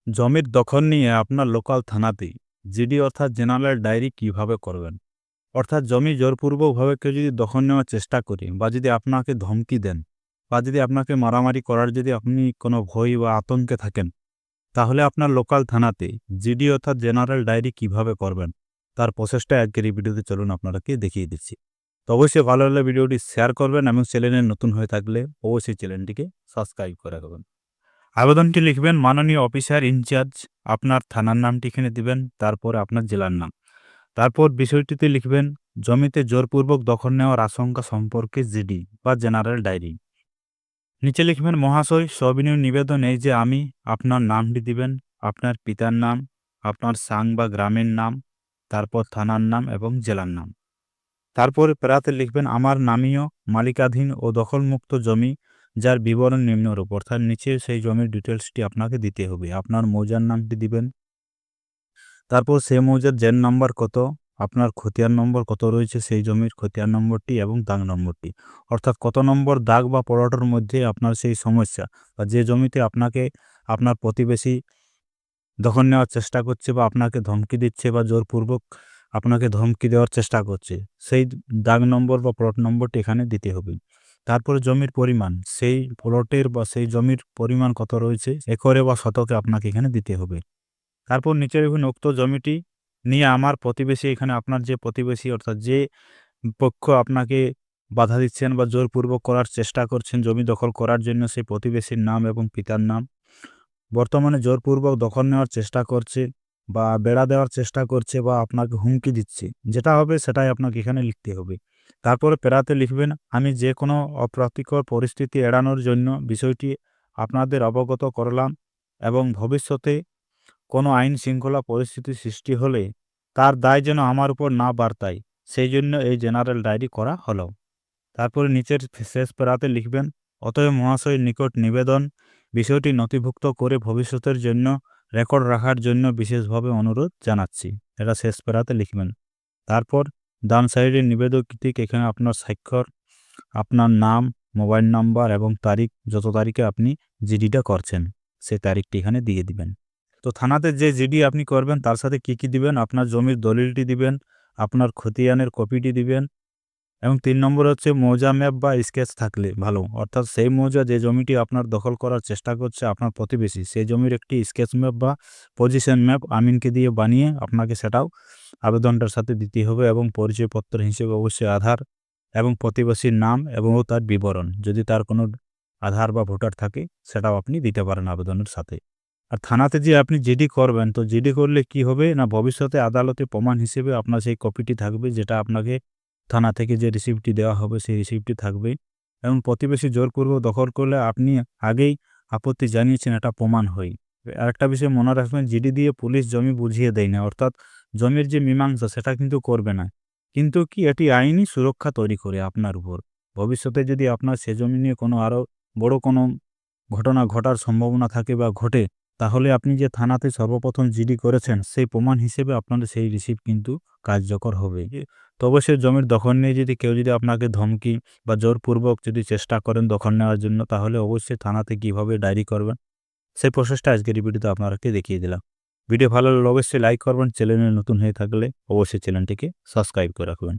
জমির দখল নিয়ে আপনার লোকাল থানাতে জিডি অর্থাৎ জেনারেল ডায়েরি কিভাবে করবেন? অর্থাৎ জমি জোরপূর্বকভাবে কেউ যদি দখল নেওয়ার চেষ্টা করে বা যদি আপনাকে ধমকি দেন বা যদি আপনাকে মারামারি করার যদি আপনি কোনো ভয় বা আতঙ্কে থাকেন, তাহলে আপনার লোকাল থানাতে জিডি অর্থাৎ জেনারেল ডায়েরি কিভাবে করবেন? তার প্রসেসটা আজকের এই ভিডিওতে চলুন আপনাদেরকে দেখিয়ে দিচ্ছি। তো অবশ্যই ভালো লাগলে ভিডিওটি শেয়ার করবেন এবং চ্যানেলে নতুন হয়ে থাকলে অবশ্যই চ্যানেলটিকে সাবস্ক্রাইব করে রাখবেন। আবেদনটি লিখবেন মাননীয় অফিসার ইনচার্জ, আপনার থানার নামটি এখানে দিবেন, তারপর আপনার জেলার নাম। তারপর বিষয়টিতে লিখবেন জমিতে জোরপূর্বক দখল নেওয়ার আশঙ্কা সম্পর্কে জিডি বা জেনারেল ডায়েরি। নিচে লিখবেন মহাশয় সবিনয় নিবেদন এই যে আমি, আপনার নামটি দিবেন, আপনার পিতার নাম, আপনার সাং বা গ্রামের নাম, তারপর থানার নাম এবং জেলার নাম। তারপর প্যারাতে লিখবেন আমার নামীয় মালিকাধীন ও দখলমুক্ত জমি যার বিবরণ নিম্নরূপ, অর্থাৎ নিচে সেই জমির ডিটেলসটি আপনাকে দিতে হবে। আপনার মৌজার নামটি দিবেন, তারপর সেই মৌজার জেন নাম্বার কত, আপনার খতিয়ান নম্বর কত রয়েছে সেই জমির খতিয়ান নম্বরটি এবং দাগ নম্বরটি, অর্থাৎ কত নম্বর দাগ বা পলটের মধ্যে আপনার সেই সমস্যা বা যে জমিতে আপনাকে আপনার প্রতিবেশী দখল নেওয়ার চেষ্টা করছে বা আপনাকে ধমকি দিচ্ছে বা জোরপূর্বক আপনাকে ধমকি দেওয়ার চেষ্টা করছে, সেই দাগ নম্বর বা প্লট নম্বরটি এখানে দিতে হবে। তারপরে জমির পরিমাণ, সেই প্লটের বা সেই জমির পরিমাণ কত রয়েছে একরে বা শতকে আপনাকে এখানে দিতে হবে। তারপর নিচে দেখুন উক্ত জমিটি নিয়ে আমার প্রতিবেশী, এখানে আপনার যে প্রতিবেশী অর্থাৎ যে পক্ষ আপনাকে বাধা দিচ্ছেন বা জোরপূর্বক করার চেষ্টা করছেন জমি দখল করার জন্য, সেই প্রতিবেশীর নাম এবং পিতার নাম। বর্তমানে জোরপূর্বক দখল নেওয়ার চেষ্টা করছে বা বেড়া দেওয়ার চেষ্টা করছে বা আপনাকে হুমকি দিচ্ছে, যেটা হবে সেটাই আপনাকে এখানে লিখতে হবে। তারপরে পেরাতে লিখবেন আমি যে কোনো অপ্রীতিকর পরিস্থিতি এড়ানোর জন্য বিষয়টি আপনাদের অবগত করলাম এবং ভবিষ্যতে কোনো আইন শৃঙ্খলা পরিস্থিতি সৃষ্টি হলে তার দায় যেন আমার উপর না বার্তায়, সেই জন্য এই জেনারেল ডায়েরি করা হলো। তারপরে নিচের শেষ প্যারাতে লিখবেন অতএব মহাশয়ের নিকট নিবেদন বিষয়টি নথিভুক্ত করে ভবিষ্যতের জন্য রেকর্ড রাখার জন্য বিশেষভাবে অনুরোধ জানাচ্ছি, এটা শেষ প্যারাতে লিখবেন। তারপর ডান সাইডের নিবেদক ঠিক এখানে আপনার স্বাক্ষর, আপনার নাম, মোবাইল নাম্বার এবং তারিখ, যত তারিখে আপনি জিডিটা করছেন সেই তারিখটি এখানে দিয়ে দিবেন। তো থানাতে যে জিডি আপনি করবেন তার সাথে কি কি দিবেন, আপনার জমির দলিলটি দিবেন, আপনার খতিয়ানের কপিটি দিবেন এবং ৩ নম্বর হচ্ছে মৌজা ম্যাপ বা স্কেচ থাকলে ভালো, অর্থাৎ সেই মৌজা যে জমিটি আপনার দখল করার চেষ্টা করছে আপনার প্রতিবেশী, সেই জমির একটি স্কেচ ম্যাপ বা পজিশন ম্যাপ আমিনকে দিয়ে বানিয়ে আপনাকে সেটাও আবেদনটার সাথে দিতে হবে এবং পরিচয়পত্র হিসেবে অবশ্যই আধার এবং প্রতিবেশীর নাম এবং তার বিবরণ, যদি তার কোনো আধার বা ভোটার থাকে সেটাও আপনি দিতে পারেন আবেদনের সাথে। আর থানাতে যে আপনি জিডি করবেন, তো জিডি করলে কি হবে না, ভবিষ্যতে আদালতে প্রমাণ হিসেবে আপনার সেই কপিটি থাকবে, যেটা আপনাকে থানা থেকে যে রিসিপ্টটি দেওয়া হবে সেই রিসিপ্টটি থাকবে এবং প্রতিবেশী জোরপূর্বক দখল করলে আপনি আগেই আপত্তি জানিয়েছেন এটা প্রমাণ হয়। আরেকটা বিষয় মনে রাখবেন, জিডি দিয়ে পুলিশ জমি বুঝিয়ে দেয় না, অর্থাৎ জমির যে মীমাংসা সেটা কিন্তু করবে না, কিন্তু কি এটি আইনি সুরক্ষা তৈরি করে আপনার উপর। ভবিষ্যতে যদি আপনার সে জমি নিয়ে কোনো আরও বড় কোনো ঘটনা ঘটার সম্ভাবনা থাকে বা ঘটে, তাহলে আপনি যে থানাতে সর্বপ্রথম জিডি করেছেন সেই প্রমাণ হিসেবে আপনার সেই রিসিপ্ট কিন্তু কার্যকর হবে। তো অবশ্যই জমির দখল নিয়ে যদি কেউ যদি আপনাকে ধমকি বা জোরপূর্বক যদি চেষ্টা করেন দখল নেওয়ার জন্য, তাহলে অবশ্যই থানাতে কীভাবে ডায়েরি করবেন সেই প্রসেসটা আজকের এই ভিডিওতে আপনাদেরকে দেখিয়ে দিলাম। ভিডিও ভালো লাগলে অবশ্যই লাইক করবেন, চ্যানেলে নতুন হয়ে থাকলে অবশ্যই চ্যানেলটিকে সাবস্ক্রাইব করে রাখবেন।